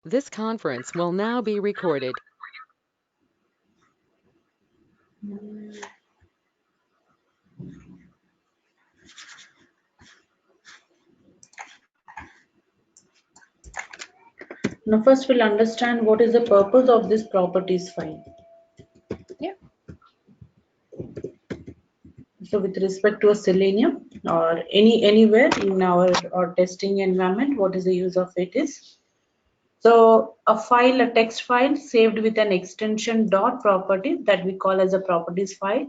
This conference will now be recorded. Now first we'll understand what is the purpose of this properties file. Yeah. So with respect to a Selenium or anywhere in our testing environment, what is the use of it is? So a file, a text file saved with an extension dot property that we call as a properties file,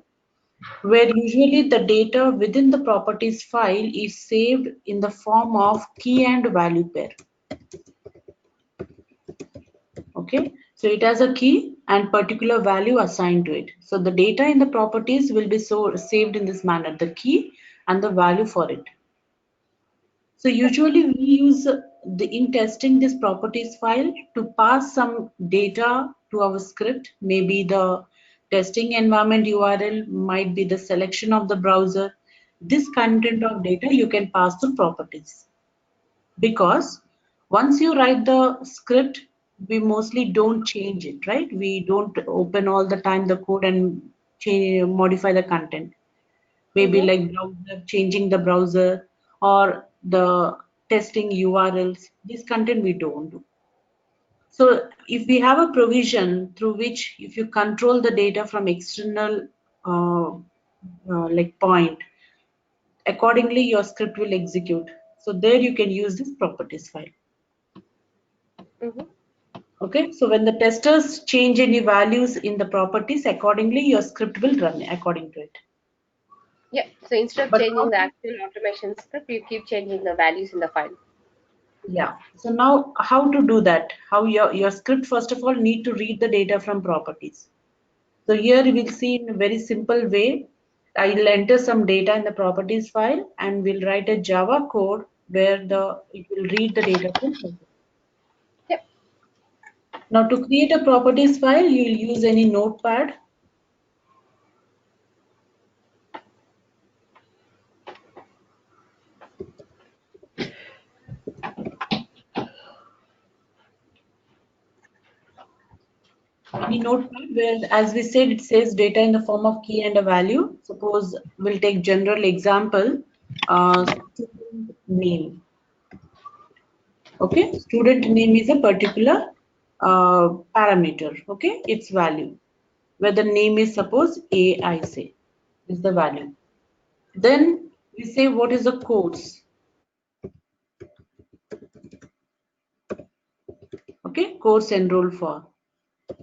where usually the data within the properties file is saved in the form of key and value pair. Okay, so it has a key and particular value assigned to it. So the data in the properties will be saved in this manner, the key and the value for it. So usually we use in testing this properties file to pass some data to our script. Maybe the testing environment URL might be the selection of the browser. This content of data you can pass to properties, because once you write the script, we mostly don't change it, right? We don't open all the time the code and change, modify the content. Maybe like browser, changing the browser or the testing URLs. This content we don't do. So if we have a provision through which if you control the data from external like point, accordingly your script will execute. So there you can use this properties file. Okay, so when the testers change any values in the properties, accordingly your script will run according to it. Yeah. So instead of But changing how, the actual automation script, you keep changing the values in the file. yeah, so now how to do that? How your script first of all need to read the data from properties. So here we will see in a very simple way. I will enter some data in the properties file and we'll write a Java code where it will read the data from properties. Yep. Now to create a properties file, you will use any notepad. Any notepad where, as we said, it says data in the form of key and a value. Suppose we'll take general example, student name. Okay, student name is a particular parameter. Okay, its value. Where the name is suppose A, I say, is the value. Then we say what is the course. Okay, course enroll for.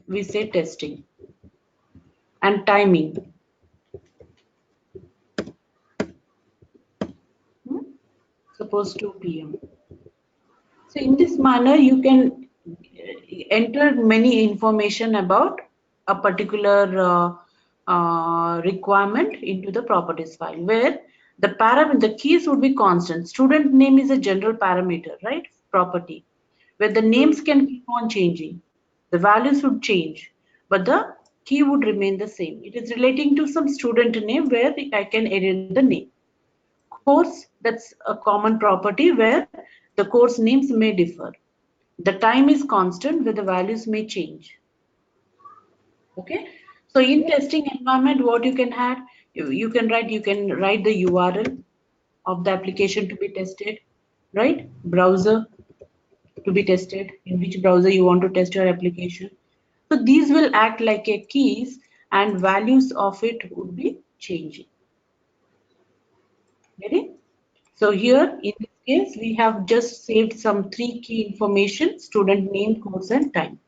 We say testing and timing. Suppose 2 p.m. So in this manner, you can enter many information about a particular requirement into the properties file, where the keys would be constant. Student name is a general parameter, right? Property, where the names can keep on changing. The values would change, but the key would remain the same. It is relating to some student name where I can edit the name. Course, that's a common property where the course names may differ. The time is constant where the values may change. Okay. So in testing environment, what you can add, you can write the URL of the application to be tested, right? Browser to be tested, in which browser you want to test your application. So these will act like a keys and values of it would be changing. Ready? So here in this case, we have just saved some three key information: student name, course, and time.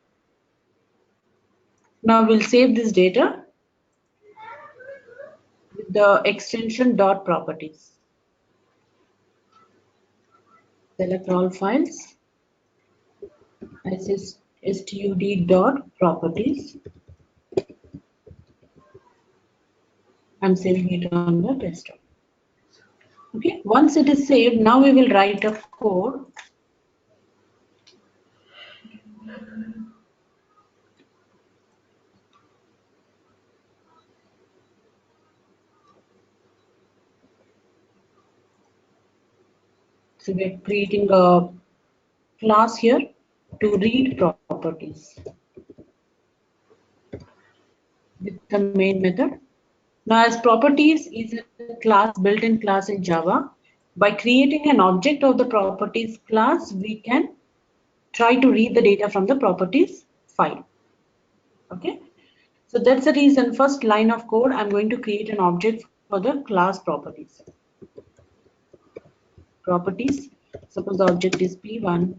Now we'll save this data with the extension dot properties. Select all files. I say stud dot properties. I'm saving it on the desktop. Okay, once it is saved, now we will write a code. So we're creating a class here. to read properties with the main method. Now, as properties is a class, built-in class in Java, by creating an object of the properties class, we can try to read the data from the properties file. Okay, so that's the reason first line of code I'm going to create an object for the class properties. Properties, suppose the object is p1,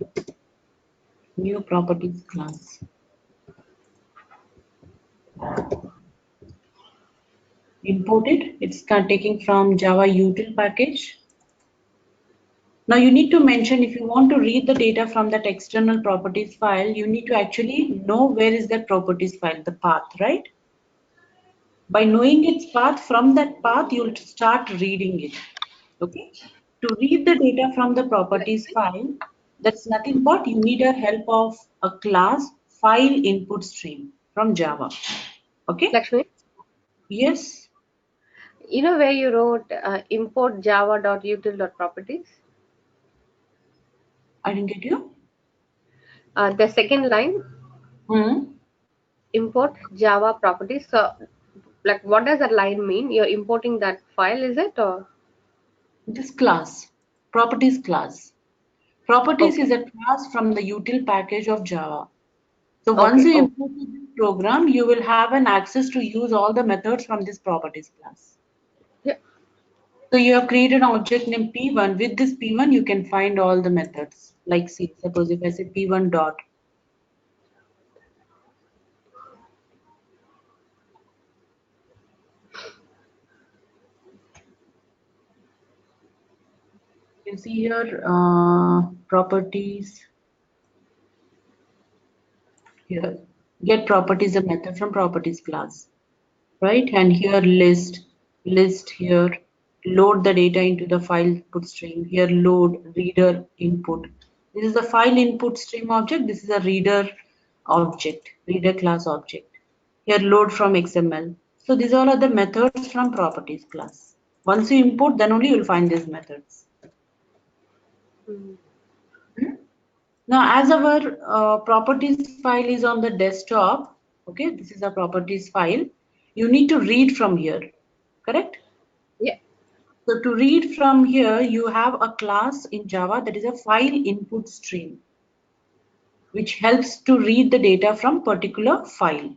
new properties class. Import it. It's taking from Java util package. Now you need to mention, if you want to read the data from that external properties file, you need to actually know where is that properties file, the path, right? By knowing its path, from that path, you'll start reading it. Okay. To read the data from the properties file, that's nothing but you need a help of a class file input stream from Java. Okay. Lakshmi, Yes. you know where you wrote import java.util.properties? I didn't get you. The second line, Hmm. import Java properties. So, like, what does that line mean? You're importing that file, is it? Or This class, properties class. Properties okay, is a class from the util package of Java. So once okay, you oh, import this program, you will have an access to use all the methods from this properties class. yeah. So you have created an object named P1. With this P1, you can find all the methods. Like, see, suppose if I say P1 dot, you see here properties. Here, get properties a method from properties class, right? And here list here, load the data into the file input stream. Here load reader input. This is the file input stream object. This is a reader object, reader class object. Here load from XML. So these all are the methods from properties class. Once you import, then only you'll find these methods. Mhm. Now, as our properties file is on the desktop, okay, this is a properties file. You need to read from here, correct? Yeah. So to read from here, you have a class in Java that is a file input stream, which helps to read the data from particular file.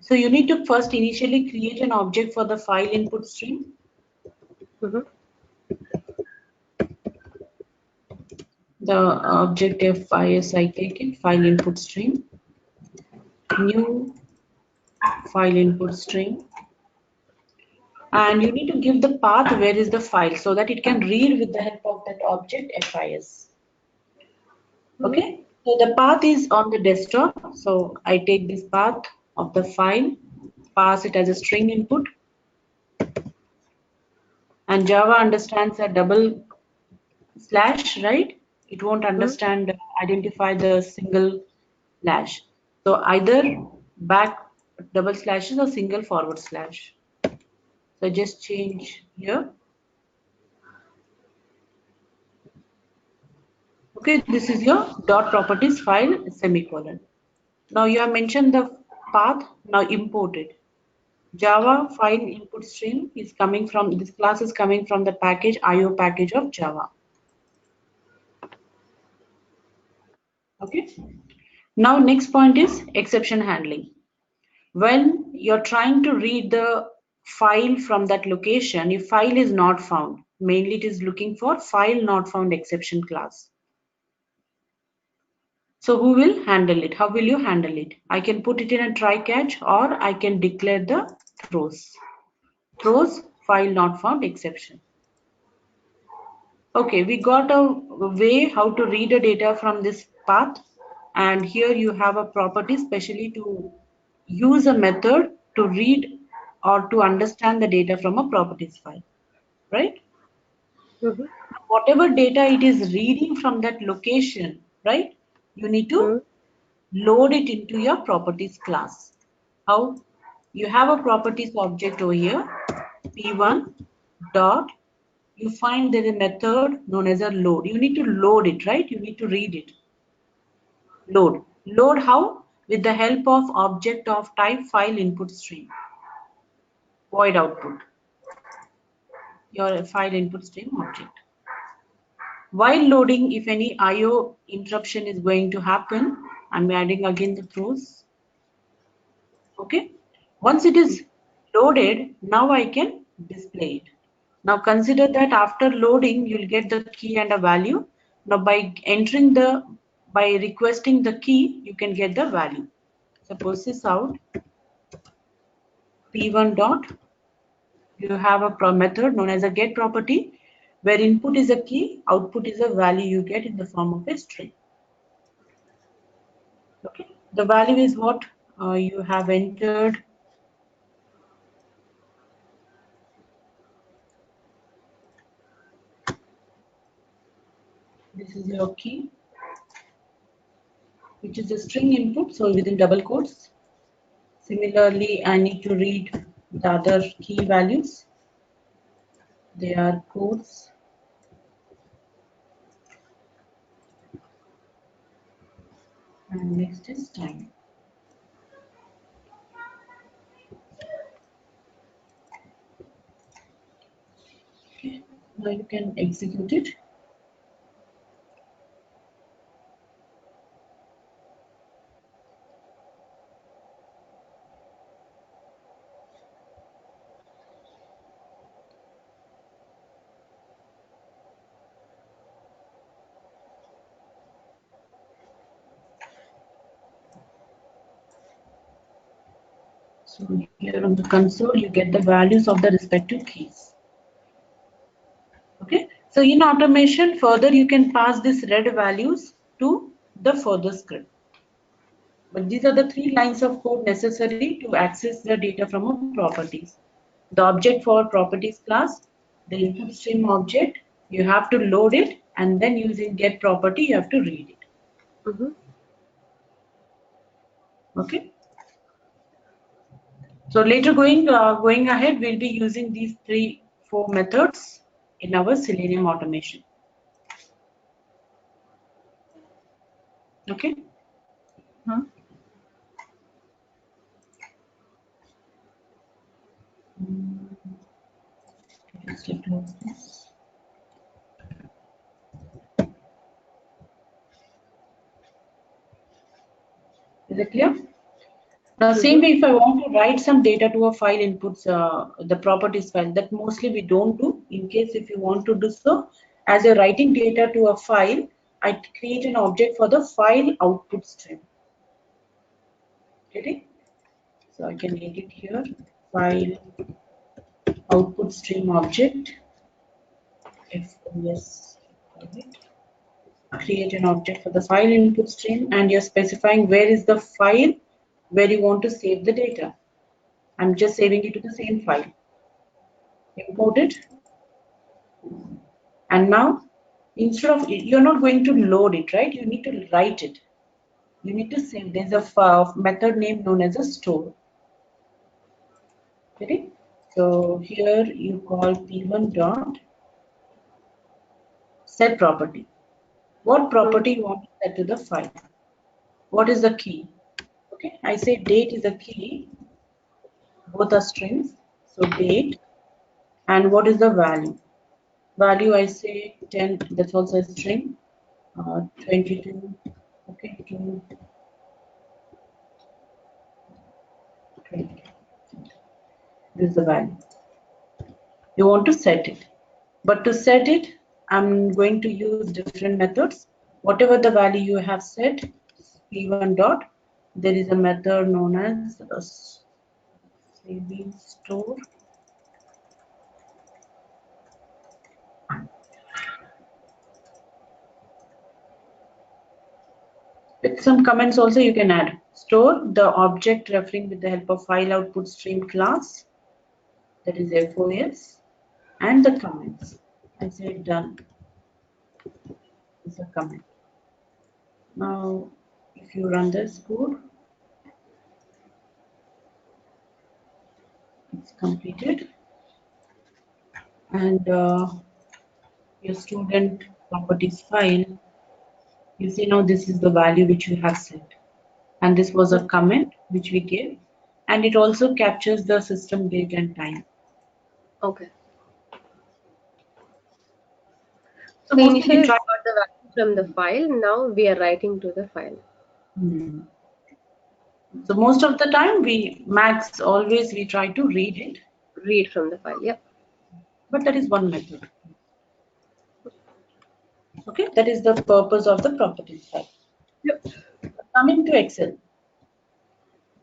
So you need to first initially create an object for the file input stream. Mm-hmm. The object FIS, I take it, file input stream, new file input stream. And you need to give the path where is the file so that it can read with the help of that object FIS. Mm-hmm. Okay, so the path is on the desktop. So I take this path of the file, pass it as a string input, and Java understands a double slash, right? It won't understand, identify the single slash. So either back double slashes or single forward slash. So just change here. Okay, this is your dot properties file semicolon. Now you have mentioned the path, now import it. Java file input stream is coming from, this class is coming from the package IO package of Java. Okay. Now next point is exception handling. When you're trying to read the file from that location, if file is not found, mainly it is looking for file not found exception class. So who will handle it? How will you handle it? I can put it in a try catch, or I can declare the throws. Throws file not found exception. Okay, we got a way how to read the data from this path, and here you have a property specially to use a method to read or to understand the data from a properties file, right? Mm-hmm. Whatever data it is reading from that location, right? You need to load it into your properties class. How? You have a properties object over here, p1 dot, you find there is a method known as a load. You need to load it, right? You need to read it. Load. Load how? With the help of object of type file input stream. Void output. Your file input stream object. While loading, if any IO interruption is going to happen, I'm adding again the throws. Okay. Once it is loaded, now I can display it. Now consider that after loading, you'll get the key and a value. Now by requesting the key, you can get the value. Suppose this out p1 dot, you have a method known as a get property, where input is a key, output is a value you get in the form of a string. Okay, the value is what you have entered. This is your key, which is a string input, so within double quotes. Similarly, I need to read the other key values. They are quotes. And next is time. Okay, now you can execute it. So here on the console, you get the values of the respective keys. Okay, so in automation, further you can pass these read values to the further script. But these are the 3 lines of code necessary to access the data from a properties. The object for properties class, the input stream object, you have to load it, and then using get property, you have to read it. Mhm. Okay. So later going ahead, we'll be using these 4 methods in our Selenium automation. Okay. Just close this. Is it clear? Now, same way, if I want to write some data to a file inputs, the properties file, that mostly we don't do. In case if you want to do so, as you're writing data to a file, I create an object for the file output stream. Okay, so I can make it here, file output stream object. FOS. Create an object for the file input stream, and you're specifying where is the file where you want to save the data. I'm just saving it to the same file. Import it. And now, instead of, you're not going to load it, right? You need to write it. You need to save. There's a method name known as a store. Okay. So here you call p1 dot set property. What property you want to set to the file? What is the key? Okay. I say date is a key. Both are strings. So date. And what is the value? Value I say 10. That's also a string. 22. Okay. 2. 20. This is the value. You want to set it. But to set it, I'm going to use different methods. Whatever the value you have set, p1 dot, there is a method known as saving store. With some comments also you can add. Store the object referring with the help of file output stream class, that is FOS, and the comments. I say done. Is a comment. Now, if you run this code, it's completed, and your student properties file You see now this is the value which you have set, and this was a comment which we gave, and it also captures the system date and time. Okay. So So mostly initially we we try. got the value from the file. Now we are writing to the file. Hmm. So most of the time we max always we try to read it, Read from the file. Yep. but that is one method. Okay, that is the purpose of the properties file. Yep. Coming to Excel.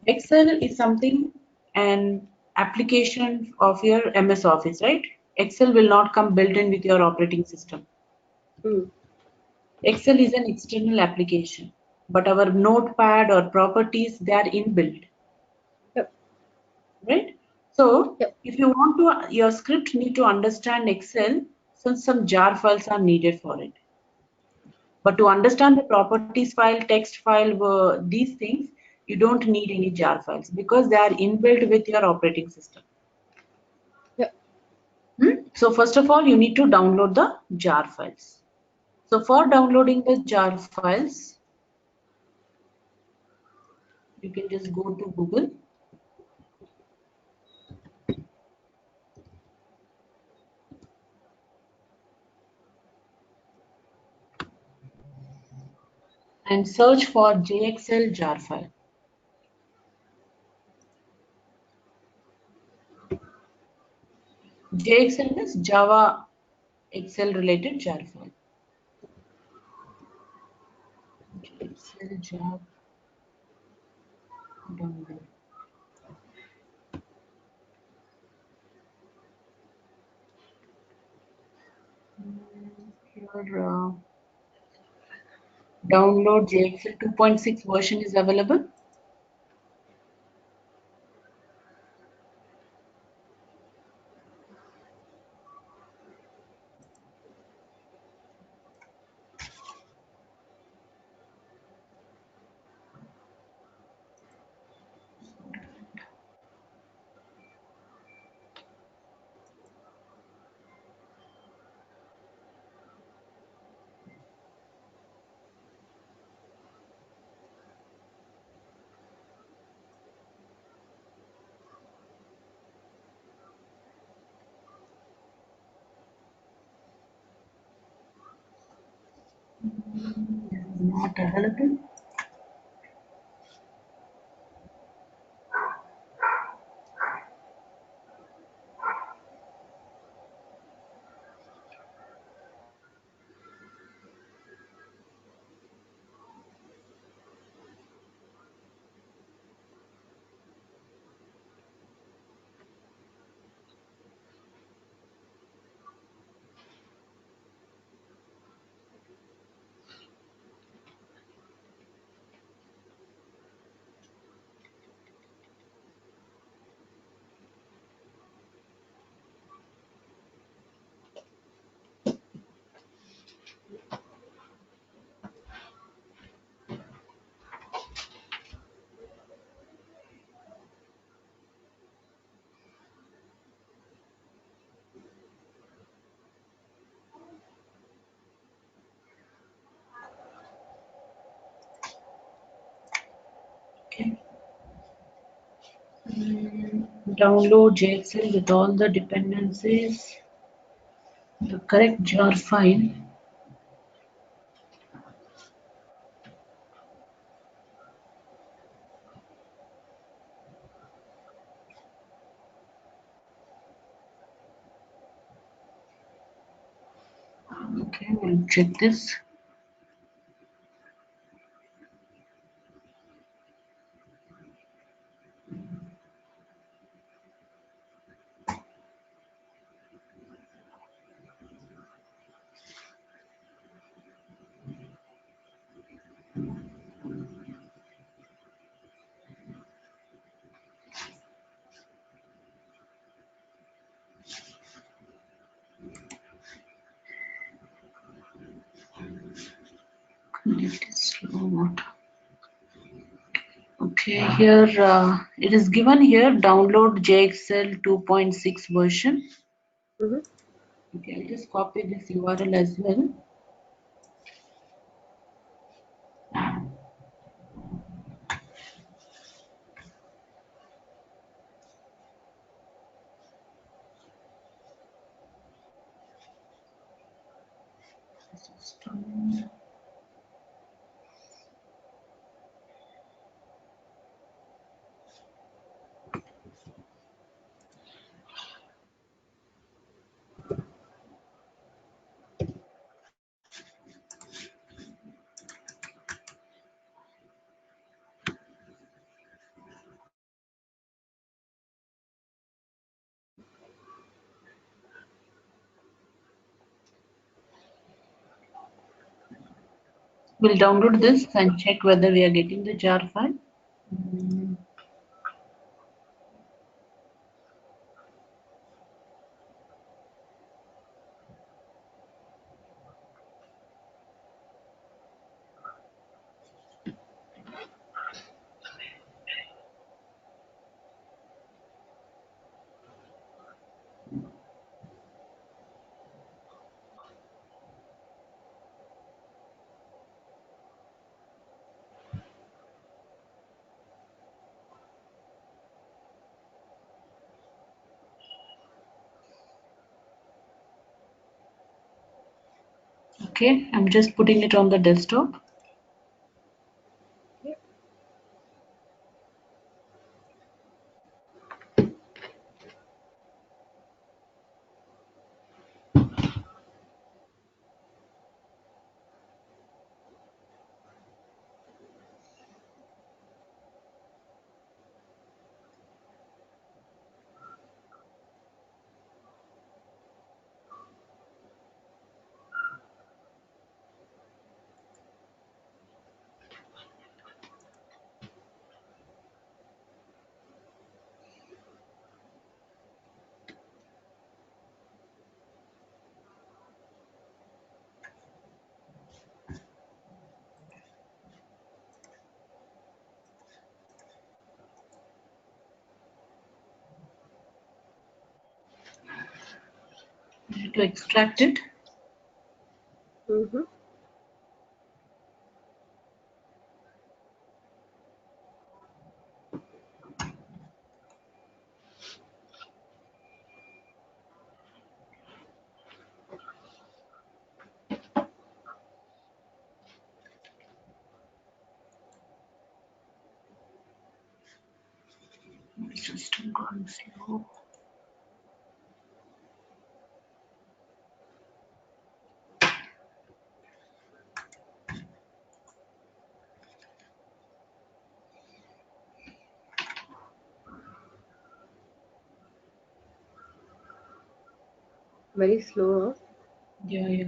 Excel is something, an application of your MS Office, right? Excel will not come built in with your operating system. Mm. Excel is an external application, but our notepad or properties, they are inbuilt, Yep. right? So Yep. if you want to, your script need to understand Excel, so some jar files are needed for it. But to understand the properties file, text file, these things, you don't need any jar files because they are inbuilt with your operating system. Yep. So first of all, you need to download the jar files. So for downloading the jar files, you can just go to Google. And search for JXL jar file. JXL is Java Excel related jar file. JXL jar download. Here download JXL 2.6 version is available. This is not available. Okay. Download JXL with all the dependencies, the correct jar file. Okay, we'll check this. It is slow. Okay, here it is given here download JXL 2.6 version. Mm-hmm. Okay, I'll just copy this URL as well. We'll download this and check whether we are getting the jar file. Okay, I'm just putting it on the desktop. To extract it. Mm-hmm. My system gone slow. Very slow. Yeah.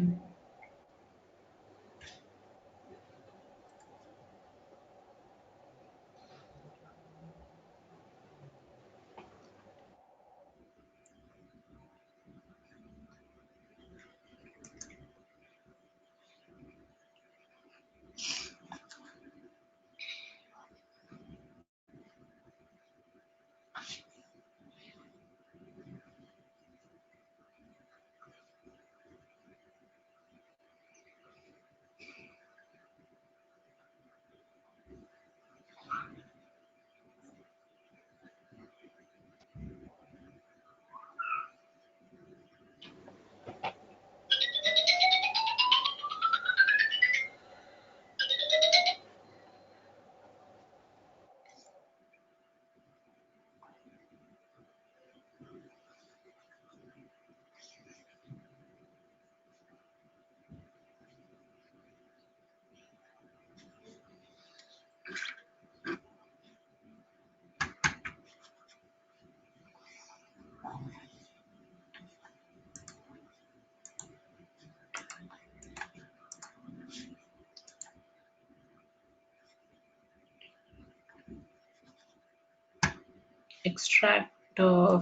Extract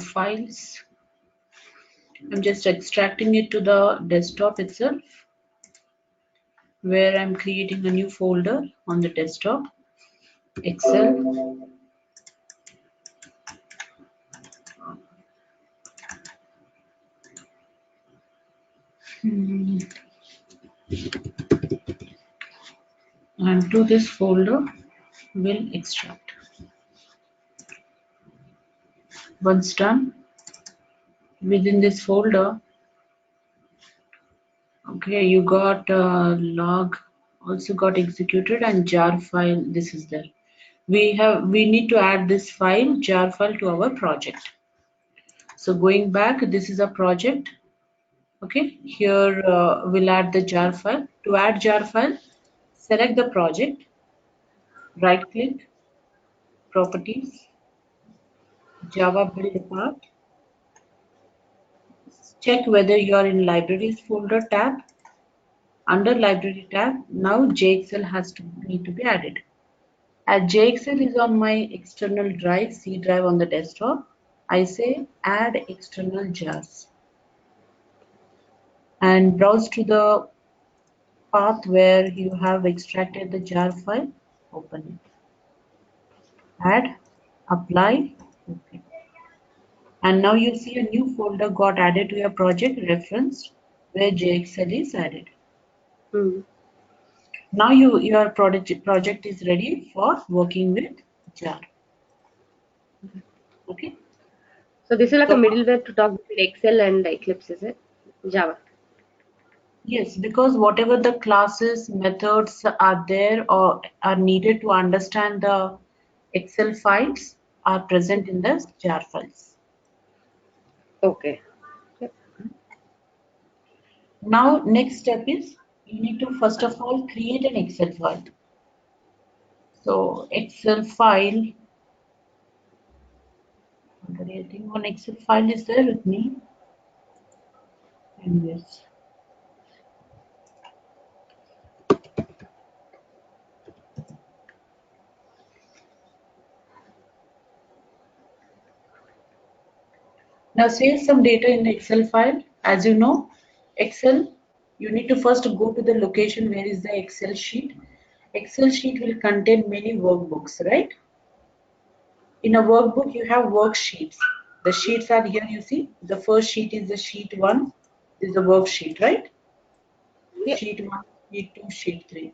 files. I'm just extracting it to the desktop itself, where I'm creating a new folder on the desktop. Excel. And to this folder will extract. Once done, within this folder Okay, you got log also got executed and jar file. This is there. We need to add this file jar file to our project. So going back, this is a project. Okay, here we'll add the jar file. To add jar file, select the project, right click, properties, Java build path. Check whether you are in libraries folder tab. Under library tab, now JXL has to need to be added. As JXL is on my external drive, C drive on the desktop, I say add external jars and browse to the path where you have extracted the jar file, open it, add, apply, okay. And now you see a new folder got added to your project referenced where JXL is added. Hmm. Now your project is ready for working with jar. Okay. So this is like a So middleware to talk between Excel and Eclipse, is it? Java. yes, because whatever the classes, methods are there or are needed to understand the Excel files are present in the jar files. Okay. Yep. Now, next step is you need to first of all create an Excel file. So, Excel file, I think one Excel file is there with me. And yes. Now, save some data in the Excel file. As you know, Excel, you need to first go to the location where is the Excel sheet. Excel sheet will contain many workbooks, right? In a workbook, you have worksheets. The sheets are here, you see. The first sheet is the sheet 1, this is the worksheet, right? Yep. Sheet 1, sheet 2, sheet 3.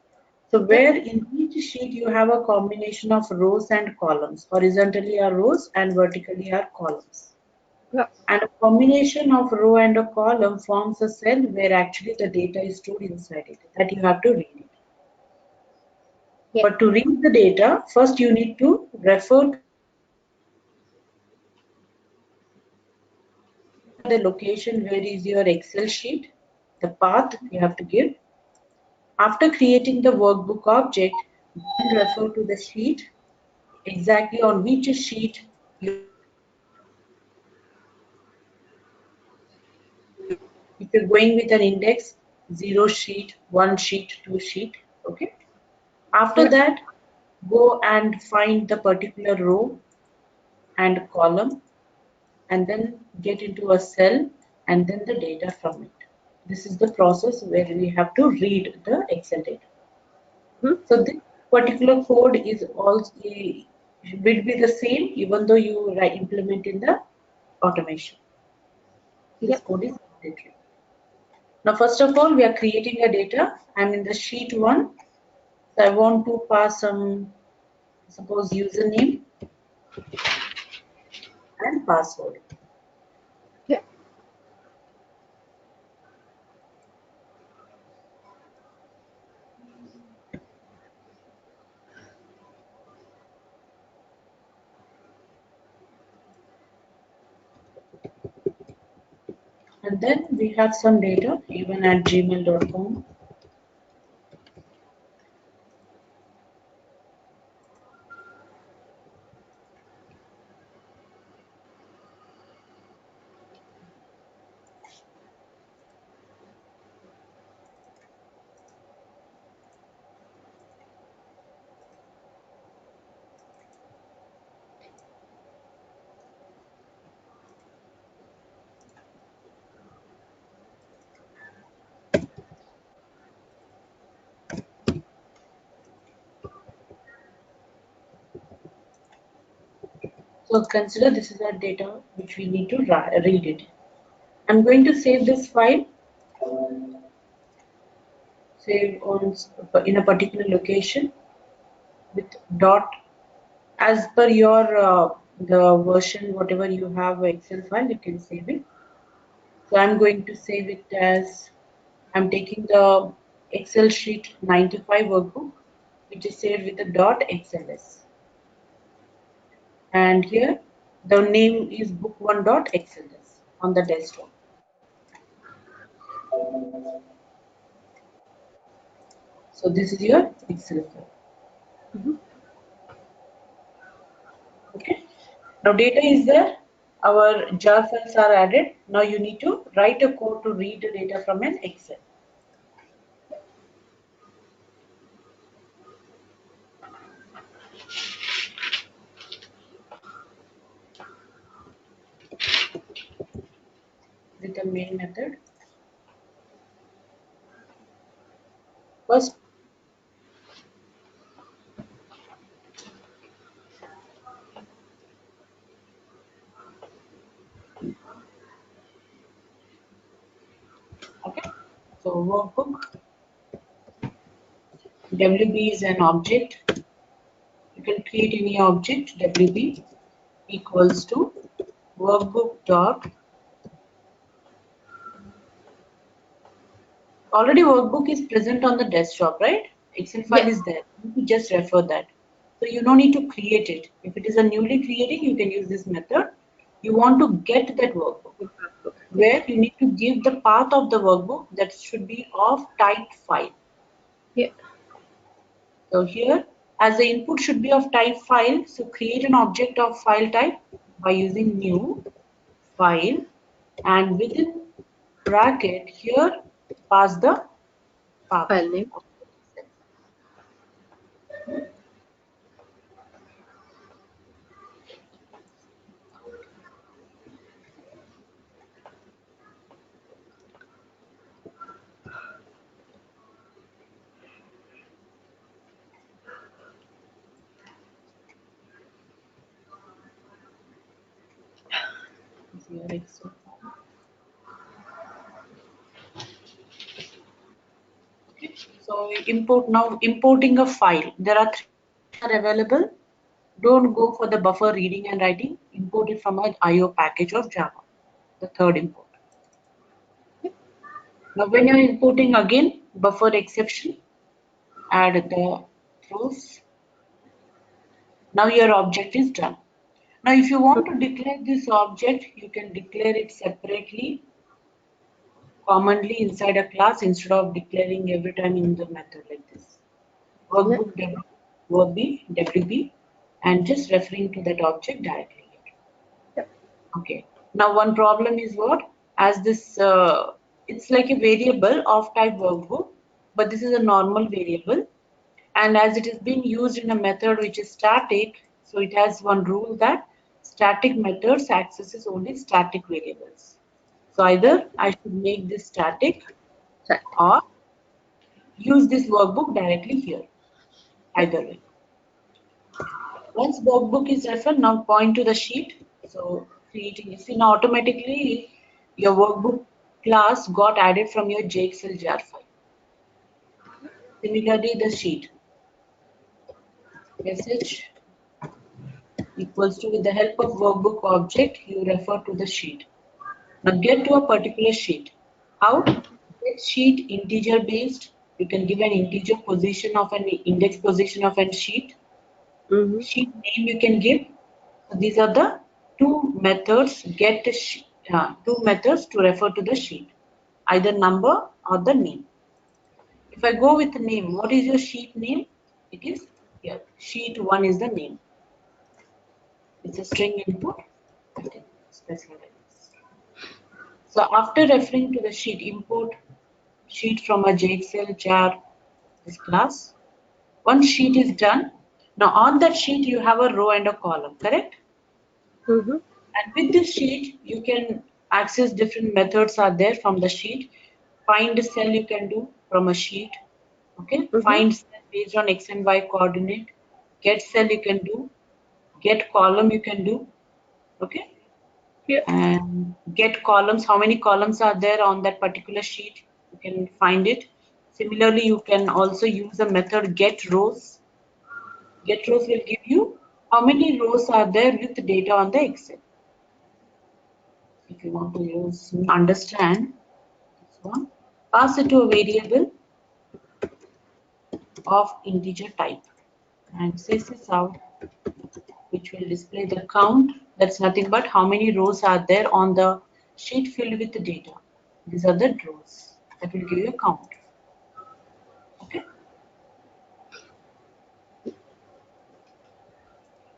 So Yep. where in each sheet you have a combination of rows and columns. Horizontally are rows and vertically are columns. Yep. And a combination of row and a column forms a cell where actually the data is stored inside it, that you have to read it. Yep. But to read the data, first you need to refer to the location where is your Excel sheet, the path you have to give. After creating the workbook object, then refer to the sheet, exactly on which sheet you, if you're going with an index, 0 sheet, 1 sheet, 2 sheet, okay. After Yep. that, go and find the particular row and column and then get into a cell and then the data from it. This is the process where we have to read the Excel data. Hmm. So this particular code is also will be the same even though you implement in the automation. This Yep. code is mandatory. Now first of all we are creating a data. I'm in the sheet 1. So I want to pass some suppose username and password. Yep. And then we have some data even at gmail.com. So consider this is our data which we need to read it. I'm going to save this file, save on in a particular location with dot as per your the version whatever you have Excel file you can save it. So I'm going to save it as I'm taking the Excel sheet 95 workbook, which is saved with the .xls. And here the name is book1.xls on the desktop. So this is your Excel file. Mhm. Okay. Now data is there. Our jar files are added. Now you need to write a code to read the data from an Excel. With the main method. First, okay. So workbook WB is an object. You can create any object. WB equals to workbook dot. Already workbook is present on the desktop, right? Excel file Yes. is there. You just refer that. So you don't need to create it. If it is a newly creating, you can use this method. You want to get that workbook, Yeah. where you need to give the path of the workbook that should be of type file. Yeah. So here, as the input should be of type file, so create an object of file type by using new file, and within bracket here pass the path. File name. Here Excel. Okay. So import now importing a file. There are three are available. Don't go for the buffer reading and writing. Import it from an IO package of Java. The third import. Now when you're importing again, buffer exception, add the throws. Now your object is done. Now if you want to declare this object, you can declare it separately, commonly inside a class instead of declaring every time in the method like this. Yeah. Workbook WB, WB, and just referring to that object directly here. Yeah. Okay. Now one problem is what? As this, it's like a variable of type workbook, but this is a normal variable. And as it is being used in a method which is static, so it has one rule that static methods accesses only static variables. So either I should make this static Right. or use this workbook directly here. Yeah. Either way. Once workbook is referred, now point to the sheet. So creating, see now automatically your workbook class got added from your JXL jar file. Similarly, the sheet message equals to, with the help of workbook object, you refer to the sheet. Now get to a particular sheet. How? Get sheet integer based. You can give an integer position of an index position of a sheet. Mm-hmm. Sheet name you can give. So these are the two methods. Two methods to refer to the sheet, either number or the name. If I go with the name, what is your sheet name? It is here. Sheet 1 is the name. It's a string input. Okay, specify like this. So after referring to the sheet, import sheet from a JXL jar, this class. Once sheet is done, now on that sheet you have a row and a column, correct? Mm-hmm. And with this sheet, you can access different methods are there from the sheet. Find a cell you can do from a sheet. Okay. Mm-hmm. Find cell based on X and Y coordinate. Get cell you can do. Get column you can do. Okay. Yeah. And get columns. How many columns are there on that particular sheet? You can find it. Similarly, you can also use the method get rows. Get rows will give you how many rows are there with data on the Excel. If you want to use understand this one, pass it to a variable of integer type and sys is out, which will display the count. That's nothing but how many rows are there on the sheet filled with the data. These are the rows that will give you a count. Okay.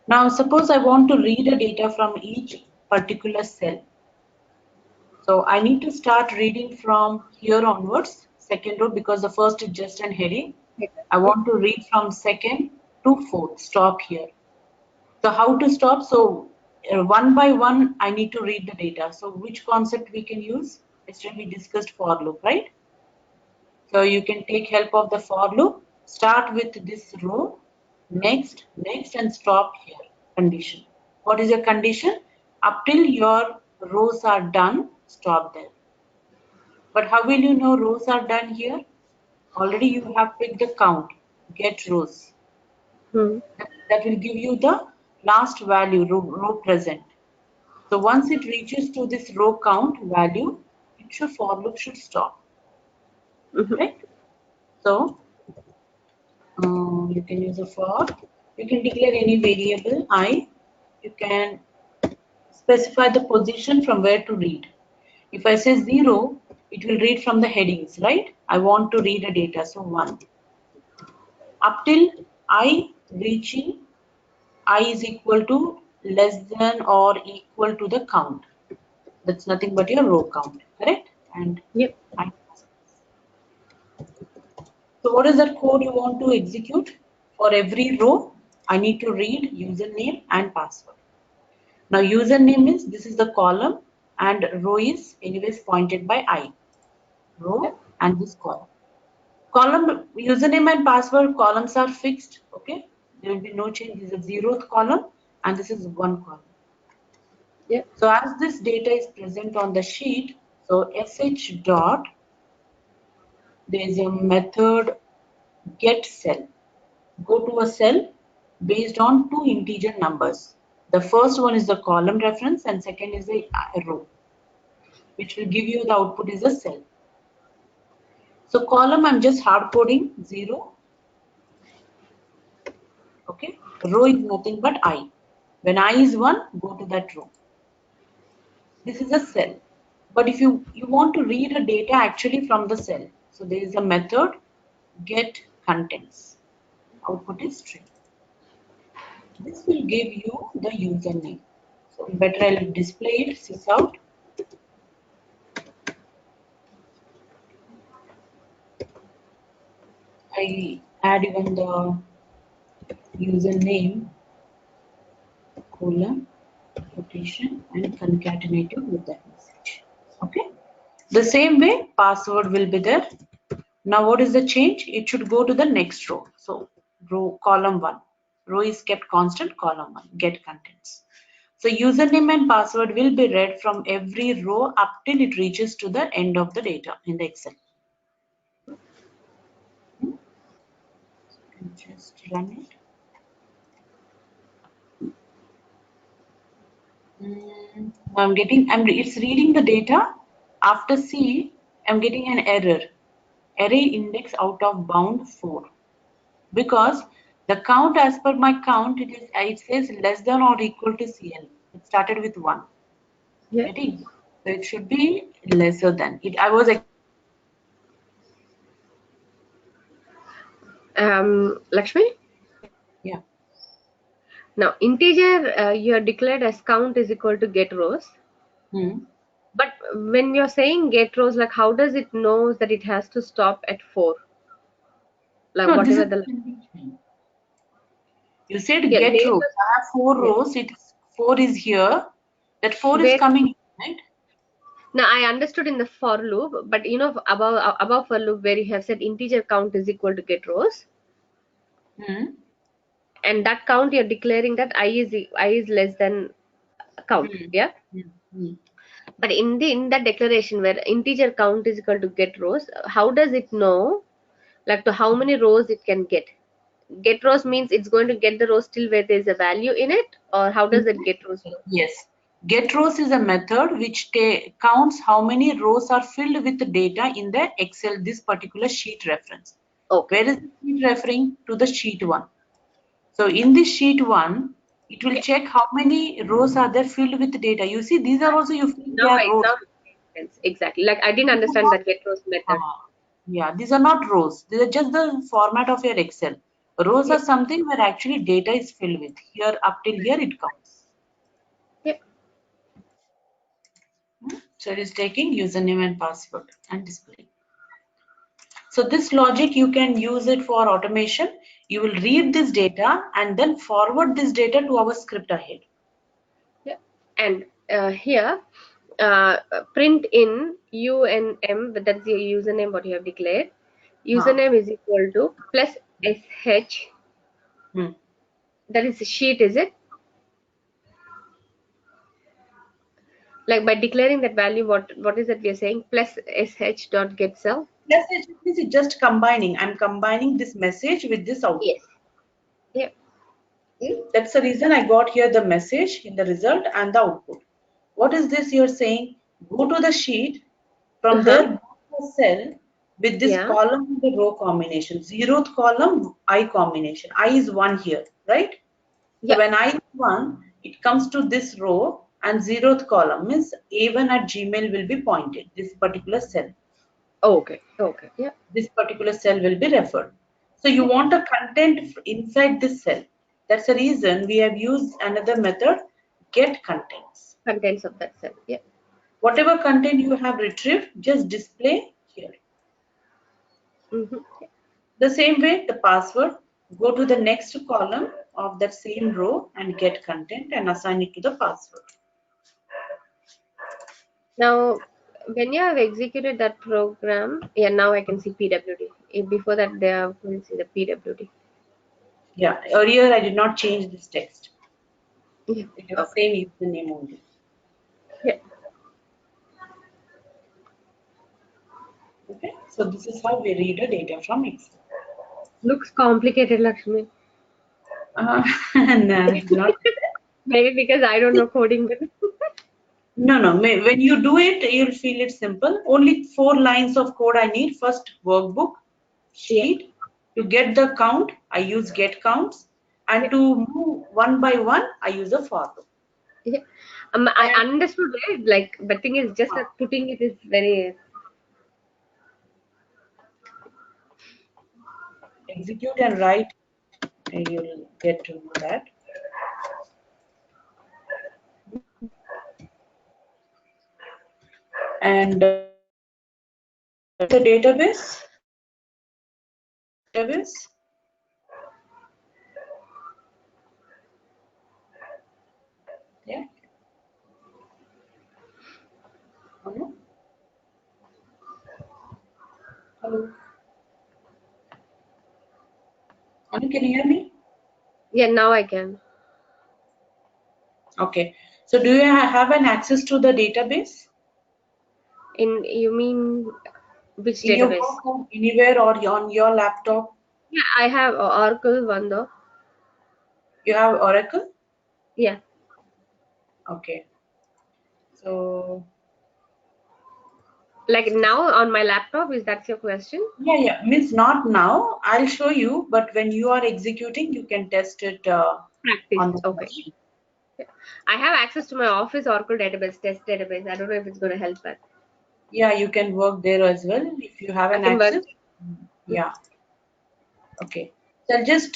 Now suppose I want to read the data from each particular cell. So I need to start reading from here onwards, second row, because the first is just an heading. I want to read from second to fourth, stop here. So how to stop? So one by one, I need to read the data. So which concept we can use? Yesterday we discussed for loop, right? So you can take help of the for loop. Start with this row, next, next, and stop here. Condition. What is your condition? Up till your rows are done, stop there. But how will you know rows are done here? Already you have picked the count, get rows. That will give you the last value, row present. So once it reaches to this row count value, for loop should stop. Right? So you can use a for. You can declare any variable I. You can specify the position from where to read. If I say 0, it will read from the headings, right? I want to read a data, so 1. Up till I reaching I is equal to less than or equal to the count. That's nothing but your row count, correct? And Yep. So what is that code you want to execute? For every row, I need to read username and password. Now username is, this is the column and row is anyways pointed by I. Row and this column. Column, username and password columns are fixed, okay? There will be no change. This is a 0th column and this is 1 column. Yeah. So as this data is present on the sheet, so sh dot, there is a method get cell. Go to a cell based on 2 integer numbers. The first one is the column reference and second is the row, which will give you the output is a cell. So column, I'm just hard coding 0. Okay. Row is nothing but I. When I is 1, go to that row. This is a cell. But if you want to read a data actually from the cell, so there is a method get contents. Output is string. This will give you the username. So better I'll display it, sys out. I add even the username colon quotation and concatenate it with that message. Okay. The same way password will be there. Now what is the change? It should go to the next row. So row column 1. Row is kept constant, column 1, get contents. So username and password will be read from every row up till it reaches to the end of the data in the Excel. Just run it. It's reading the data. After C, I'm getting an error. Array index out of bound 4. Because the count as per my count, it says less than or equal to CL. It started with 1. Yeah. Getting? So it should be lesser than. I was Lakshmi? Yeah. Now integer you are declared as count is equal to get rows. But when you're saying get rows, like how does it know that it has to stop at 4? Like No, whatever this the is condition. You said yeah, get label, rows. I have 4 rows. 4 is here. That 4 is coming, right? Now I understood in the for loop, but you know above for loop where you have said integer count is equal to get rows, and that count you're declaring that I is less than count, yeah. But in that declaration where integer count is equal to get rows, how does it know like to how many rows it can get? Get rows means it's going to get the rows till where there is a value in it, or how does it get rows know? Yes. GetRows is a method which counts how many rows are filled with data in the Excel, this particular sheet reference. Okay. Where is the sheet referring to? The sheet 1. So in this sheet 1, it will check how many rows are there filled with data. You see, these are also you feel they are rows. Now it makes sense. Exactly. Like I didn't understand that GetRows method. Yeah, these are not rows. These are just the format of your Excel. Rows are something where actually data is filled with. Here, up till here, it counts. Yep. So it is taking username and password and display. So this logic, you can use it for automation. You will read this data and then forward this data to our script ahead. Yeah. And here, print in UNM, but that's your username, what you have declared. Username is equal to plus SH. That is the sheet, is it? Like by declaring that value, what is that we are saying? Plus sh dot get cell. Plus SH is just combining. I'm combining this message with this output. Yes. Yep. That's the reason I got here the message in the result and the output. What is this you're saying? Go to the sheet. From there, go to the cell with this column and the row combination. 0th column, I combination. I is 1 here, right? So when I is 1, it comes to this row and 0th column means A1 at Gmail will be pointed, this particular cell. Okay. Okay. Yeah. This particular cell will be referred. So you want a content inside this cell. That's the reason we have used another method, get contents. Contents of that cell. Yeah. Whatever content you have retrieved, just display here. The same way, the password, go to the next column of that same row and get content and assign it to the password. Now, when you have executed that program, now I can see PWD. Before that, I couldn't see the PWD. Yeah, earlier I did not change this text. Yeah. It was same username only. Yeah. Okay, so this is how we read the data from Excel. Looks complicated, Lakshmi. No, not. Maybe because I don't know coding. No. When you do it, you'll feel it simple. Only 4 lines of code I need. First, workbook, sheet. To get the count, I use get counts. And to move one by one, I use a for loop. Yeah. I understood it. Like, but thing is, just that putting it is very. Execute and write, and you'll get to know that. And the database. Yeah. Hello. Hello. Anu, can you hear me? Yeah, now I can. Okay. So do you have an access to the database? You mean which In your database? phone, anywhere or on your laptop? Yeah, I have Oracle one though. You have Oracle? Yeah. Okay. So Like now on my laptop, is that your question? yeah. Means not now. I'll show you, but when you are executing, you can test it Practice. on the Okay. machine. Yeah. I have access to my Office Oracle database, test database. I don't know if it's going to help that. Yeah, you can work there as well if you have I an can work. access. Yeah. Okay. So I'll just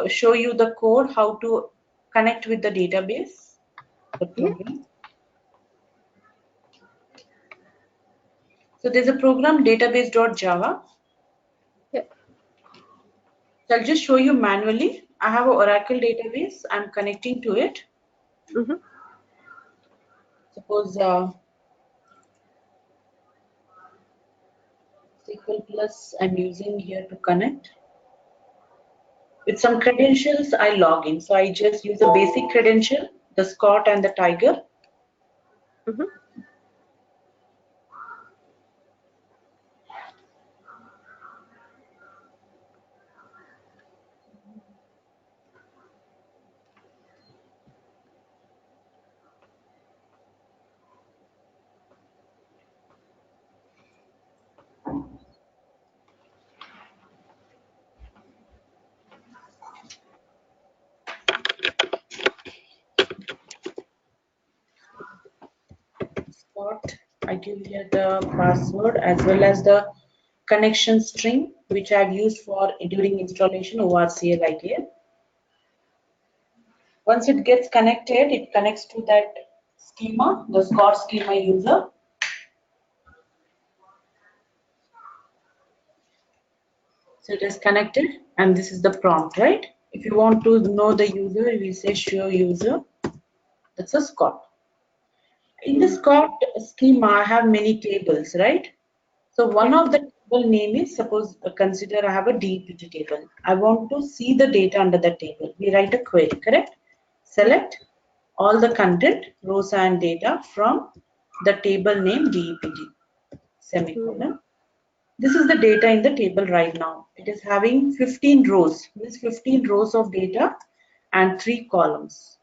show you the code how to connect with the database, the program. So there's a program database.java. Yeah. So I'll just show you manually. I have an Oracle database. I'm connecting to it. Suppose SQL Plus I'm using here to connect. With some credentials, I log in. So I just use a basic credential, the Scott and the Tiger. Scott. I give here the password as well as the connection string which I've used for during installation ORCLIKL. Once it gets connected, it connects to that schema, the Scott schema user. So it is connected and this is the prompt, right? If you want to know the user, we say show user. That's a Scott. In the Scott schema, I have many tables, right? So one of the table name is, suppose consider I have a DPT table. I want to see the data under the table. We write a query, correct? Select all the content, rows and data from the table name DPT, semicolon. This is the data in the table right now. It is having 15 rows, means 15 rows of data and 3 columns.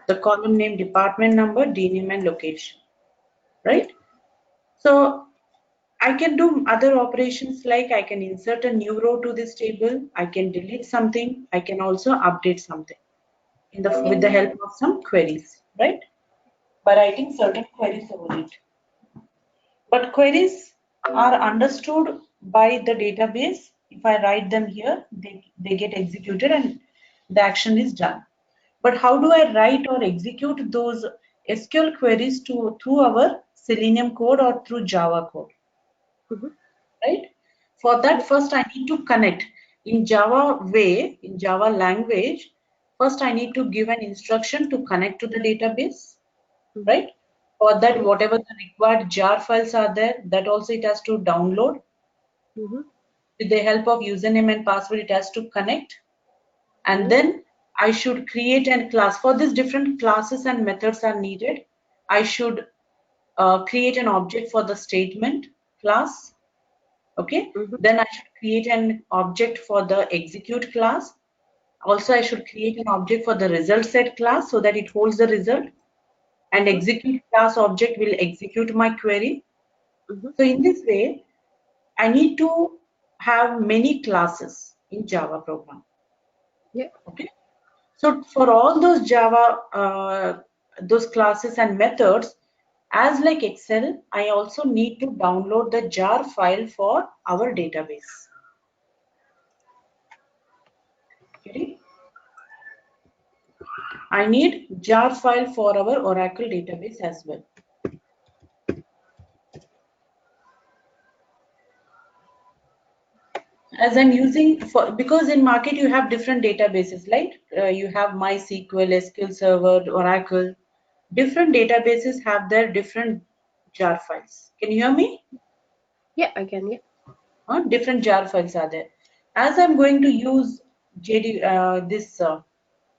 The column name, department number, DNAME and location, right? So I can do other operations like I can insert a new row to this table, I can delete something, I can also update something with the help of some queries, right? By writing certain queries over it. But queries are understood by the database. If I write them here, they get executed and the action is done. But how do I write or execute those SQL queries through our Selenium code or through Java code? Right? For that, first I need to connect. In Java way, in Java language, first I need to give an instruction to connect to the database, right? For that, whatever the required jar files are there, that also it has to download. With the help of username and password, it has to connect. And then I should create a class. For this, different classes and methods are needed. I should create an object for the statement class. Okay. Then I should create an object for the execute class. Also, I should create an object for the result set class so that it holds the result. And execute class object will execute my query. So in this way, I need to have many classes in Java program. Okay. So for all those Java, those classes and methods, as like Excel, I also need to download the jar file for our database. Okay. I need jar file for our Oracle database as well. As I'm using because in market you have different databases, right? You have MySQL, SQL Server, Oracle. Different databases have their different jar files. Can you hear me? Yeah, I can. Yeah. Different jar files are there. As I'm going to use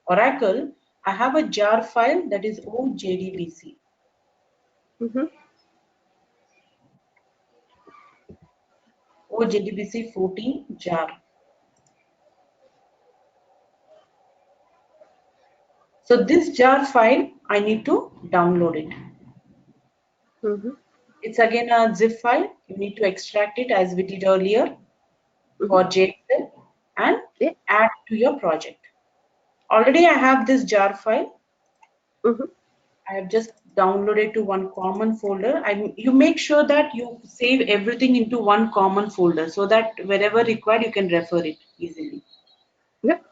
Oracle, I have a jar file that is OJDBC. OJDBC 14 jar. So this jar file, I need to download it. It's again a zip file. You need to extract it as we did earlier for JSL and add to your project. Already I have this jar file. I have just downloaded to one common folder. You make sure that you save everything into one common folder so that wherever required you can refer it easily.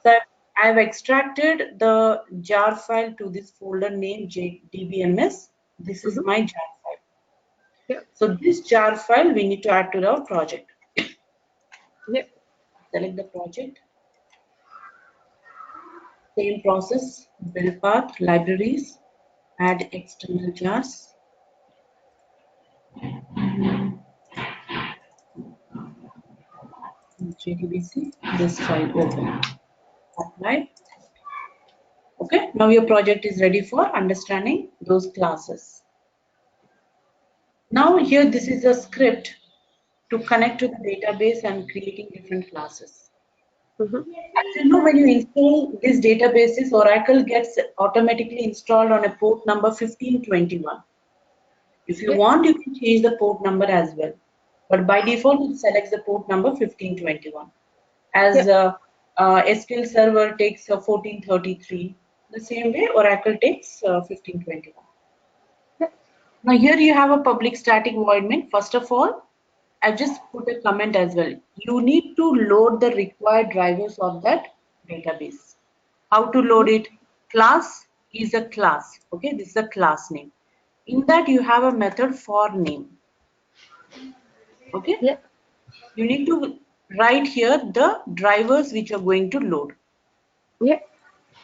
So I have extracted the jar file to this folder named DBMS. This is my jar file. So this jar file we need to add to our project. Select the project. Same process, build path, libraries, add external jars. JDBC, this file open. Apply. Okay, now your project is ready for understanding those classes. Now here this is a script to connect to the database and creating different classes. As you know, when you install these databases, Oracle gets automatically installed on a port number 1521. If you want, you can change the port number as well. But by default, it selects the port number 1521. As SQL Server takes 1433. The same way, Oracle takes 1521. Now here you have a public static void main. First of all, I just put a comment as well. You need to load the required drivers of that database. How to load it? Class is a class. Okay, this is a class name. In that you have a method for name. Okay, Yeah. you need to write here the drivers which are going to load. Yeah.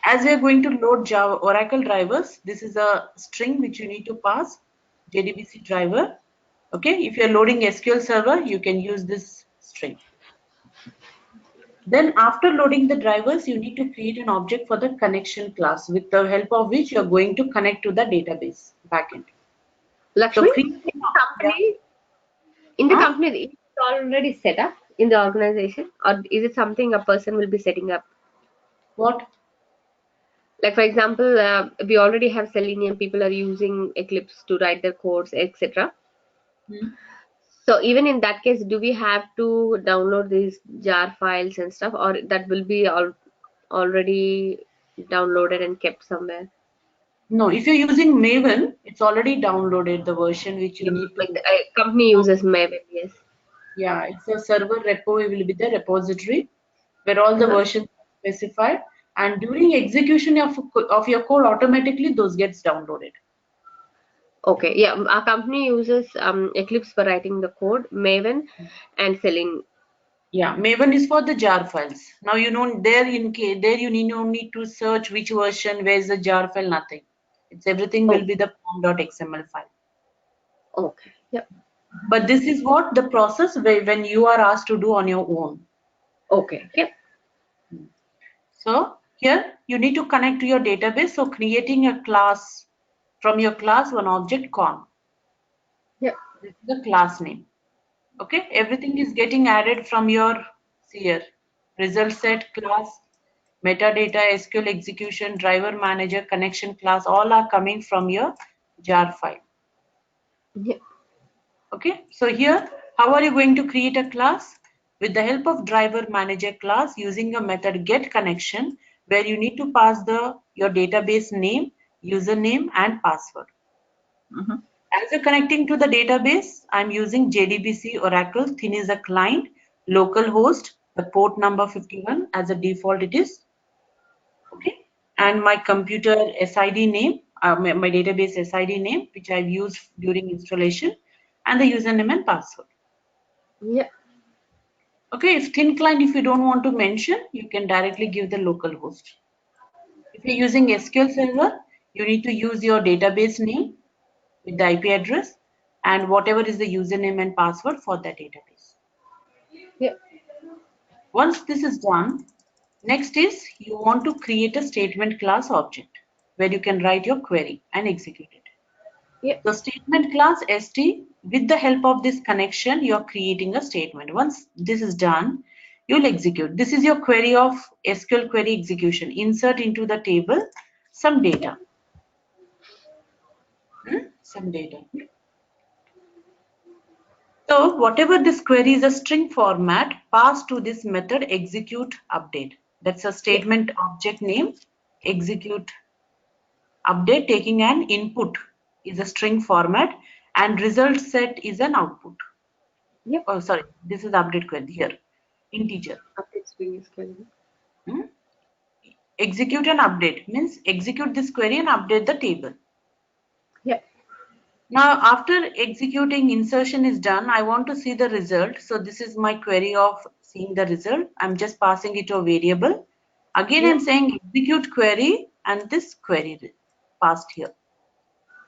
As we are going to load Java Oracle drivers, this is a string which you need to pass, JDBC driver. Okay, if you're loading SQL Server, you can use this string. Then after loading the drivers, you need to create an object for the connection class with the help of which you're going to connect to the database backend. So Lakshmi, create, yeah, in the huh? company, it's already set up in the organization, or is it something a person will be setting up? What? Like for example, we already have Selenium. People are using Eclipse to write their codes, etc. Hmm. So even in that case, do we have to download these jar files and stuff, or that will be already downloaded and kept somewhere? No, if you're using Maven, it's already downloaded the version which you Yeah, need like to. the company uses Maven, yes. Yeah, it's a server repo will be the repository where all the Uh-huh. versions are specified, and during execution of your code, automatically those gets downloaded. Okay, yeah, our company uses Eclipse for writing the code, Maven, and Selenium. Yeah, Maven is for the jar files. Now you know there in case there you need no need to search which version, where is the jar file, nothing. It's everything will Oh, be the pom.xml file. okay, yeah, But this is what the process when you are asked to do on your own. okay, yeah, So here you need to connect to your database. So creating a class from your class one object con. yeah, This is the class name. Okay, everything is getting added from your here. Result set class, metadata, SQL execution, driver manager, connection class, all are coming from your jar file. yeah, Okay, so here, how are you going to create a class? With the help of driver manager class using a method get connection where you need to pass your database name, username and password. As you're connecting to the database, I'm using JDBC Oracle. Thin is a client, local host, the port number 51 as a default it is. Okay, and my computer SID name, my database SID name, which I've used during installation, and the username and password. yeah, Okay, if thin client, if you don't want to mention, you can directly give the local host. If you're using SQL Server, you need to use your database name with the IP address and whatever is the username and password for that database. yeah, Once this is done, next is you want to create a statement class object where you can write your query and execute it. yeah, So statement class ST, with the help of this connection, you are creating a statement. Once this is done, you'll execute. This is your query of SQL query execution. Insert into the table some data. Some data. So whatever this query is a string format, pass to this method execute update. That's a yeah, statement object name. Execute update taking an input is a string format and result set is an output. yeah. Oh, sorry, this is update query here. Integer. Update string is good. Hmm? Execute an update means execute this query and update the table. Yeah, Now, after executing insertion is done, I want to see the result. So this is my query of seeing the result. I'm just passing it to a variable. Again, yeah, I'm saying execute query and this query passed here.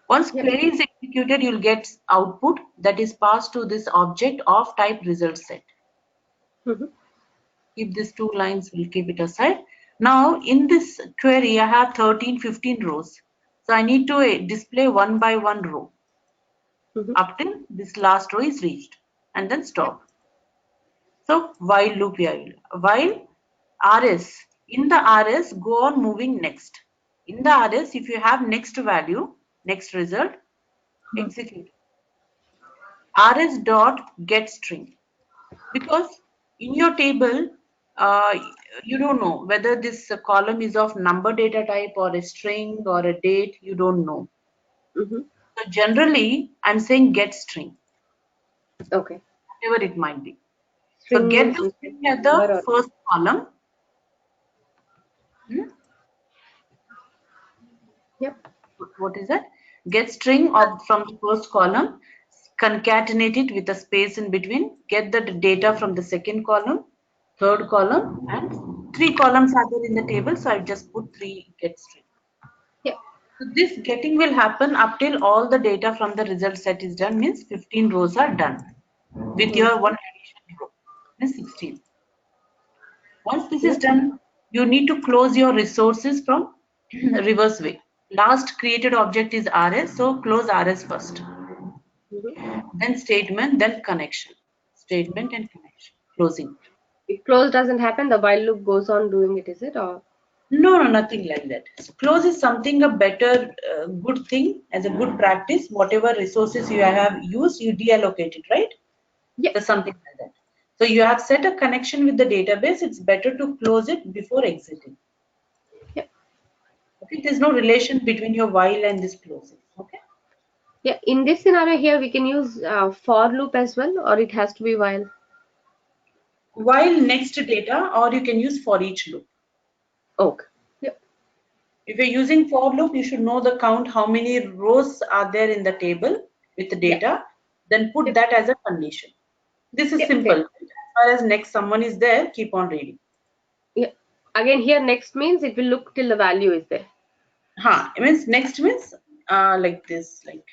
Once yeah, query is executed, you'll get output that is passed to this object of type result set. mm-hmm. Keep these two lines, we'll keep it aside. Now in this query, I have 13, 15 rows. So I need to display one by one row Mm-hmm. up till this last row is reached and then Yeah, stop. So while loop here, while RS, in the RS, go on moving next. In the RS, if you have next value, next result, execute. RS dot get string. Because in your table, uh, you don't know whether this column is of number data type or a string or a date, you don't know. mm-hmm. So generally, I'm saying get string, Okay. whatever it might be. So String get means the integer string at the or first column. Hmm? yep. What is that? Get string of from the first column, concatenate it with a space in between, get the data from the second column, third column, and three columns are there in the table. So I just put three get string. Yep. So this getting will happen up till all the data from the result set is done, means 15 rows are done with your one addition row, means 16. Once this is Yep. done, you need to close your resources from reverse way. Last created object is RS, so close RS first. Then statement, then connection. Statement and connection. Closing. If close doesn't happen, the while loop goes on doing it, is it? Or No, nothing like that. So close is something a better, good thing as a good practice. Whatever resources you have used, you deallocate it, right? yeah. So something like that. So you have set a connection with the database. It's better to close it before exiting. Yeah. Okay, there's no relation between your while and this closing. Okay. Yeah. In this scenario here, we can use for loop as well, or it has to be while. While next data, or you can use for each loop. Okay. Yeah. If you're using for loop, you should know the count, how many rows are there in the table with the Yeah. data, then put Yep. that as a condition. This is Yep. simple. Okay. As far as next someone is there, keep on reading. Yeah. Again, here next means it will look till the value is there. It means next means like this, like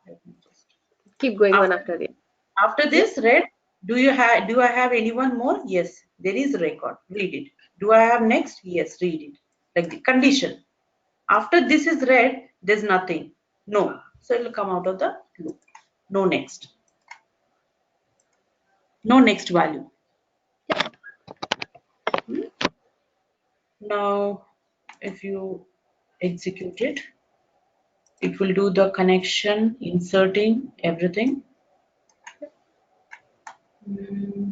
let me just Keep going one after after the other. after Yeah. this read, do I have anyone more? Yes, there is a record. Read it. Do I have next? Yes, read it. Like the condition. After this is read, there's nothing. No. So it will come out of the loop. No next. No next value. Hmm? Now, if you execute it, it will do the connection, inserting everything. Hmm.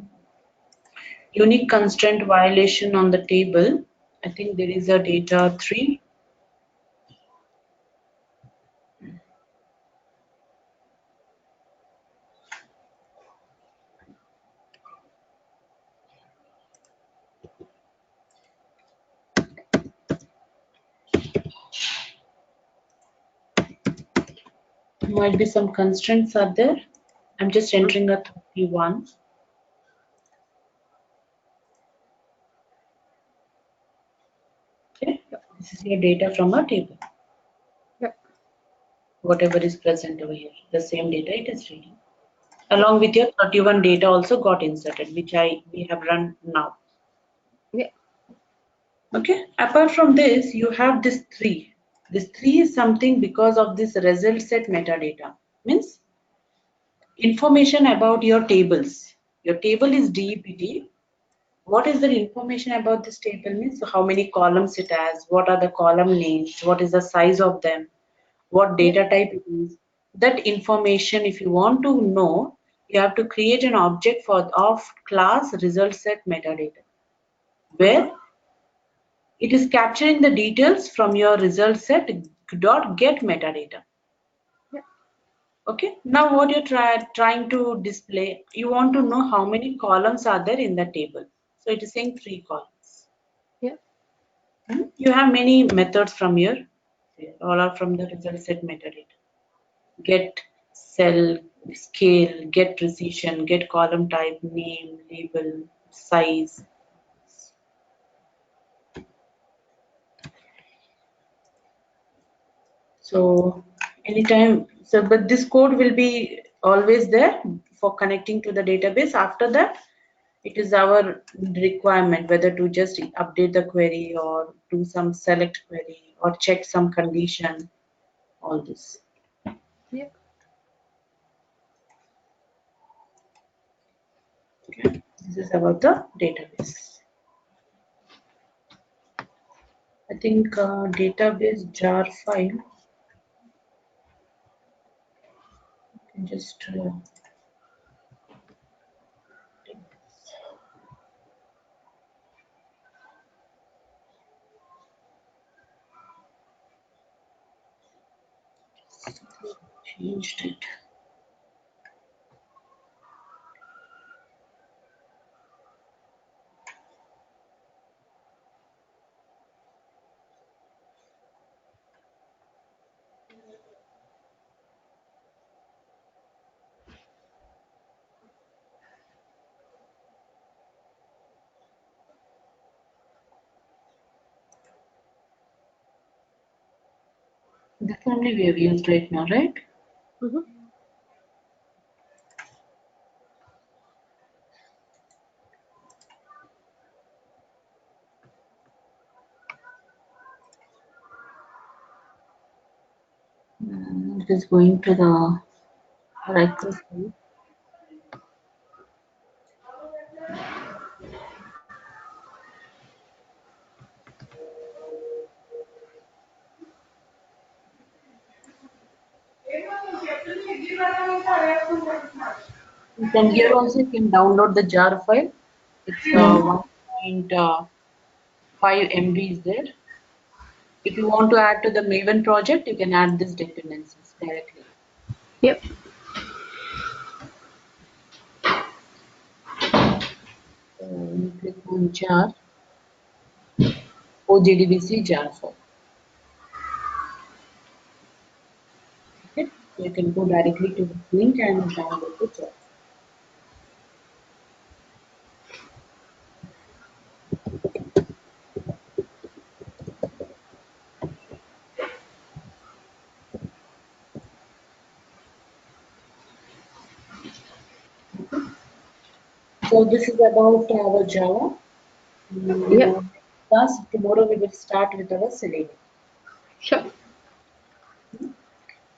Unique constraint violation on the table. I think there is a data 3. Might be some constraints are there. I'm just entering a 31. Okay, this is your data from a table. Yep. Whatever is present over here, the same data it is reading. Along with your 31 data also got inserted, which we have run now. Yeah. Okay. Apart from this, you have this 3. This 3 is something because of this result set metadata. Means information about your tables. Your table is DEPT. What is the information about this table means? How many columns it has, what are the column names, what is the size of them, what Yeah. data type it is. That information, if you want to know, you have to create an object of class result set metadata, where it is capturing the details from your result set dot get metadata. Yeah. Okay, now what you're trying to display, you want to know how many columns are there in the table. So it is saying 3 columns. Yeah. You have many methods from here. All are from the result set metadata. Get cell, scale, get precision, get column type, name, label, size. So anytime, so but this code will be always there for connecting to the database. After that, it is our requirement whether to just update the query or do some select query or check some condition, all this. Yeah. Okay. This is about the database. I think database jar file. You can just Changed it. This only we have used right now, right? Mhm. It is going to the right system. Then here also you can download the jar file. It's 1.5 MB is there. If you want to add to the Maven project, you can add these dependencies directly. Yep. So you click on jar, OJDBC jar file. Okay, so you can go directly to this link and download the jar. So this is about our Java. Yep. Class tomorrow we will start with our Selenium. Sure.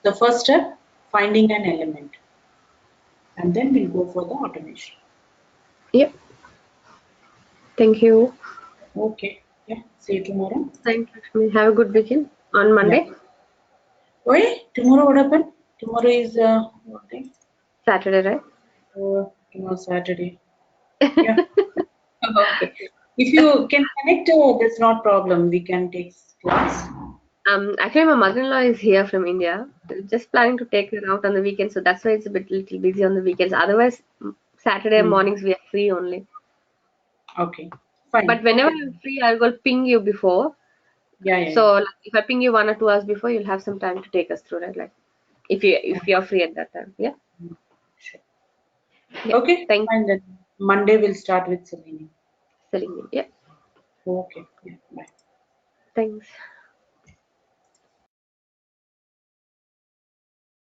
The first step, finding an element, and then we'll go for the automation. Yep. Thank you. Okay. Yeah. See you tomorrow. Thank you, Lakshmi. Have a good weekend on Yeah. Monday, Wait, tomorrow what happened? Tomorrow is what day? Saturday, right? Tomorrow Saturday. Yeah. Okay. If you can connect, that's not problem. We can take class. Actually, my mother-in-law is here from India. Just planning to take her out on the weekend, so that's why it's a bit little busy on the weekends. Otherwise, Saturday Hmm. mornings we are free only. Okay. Fine. But whenever Okay. I'm free, I'll go ping you before. Yeah, yeah, yeah. So like, if I ping you 1 or 2 hours before, you'll have some time to take us through, right? Like if you're free at that time. Yeah. Sure. Yeah. Okay. Thank Fine then. Monday we'll start with Selenium. Selenium. Yeah. Okay. Yeah. Bye. Thanks.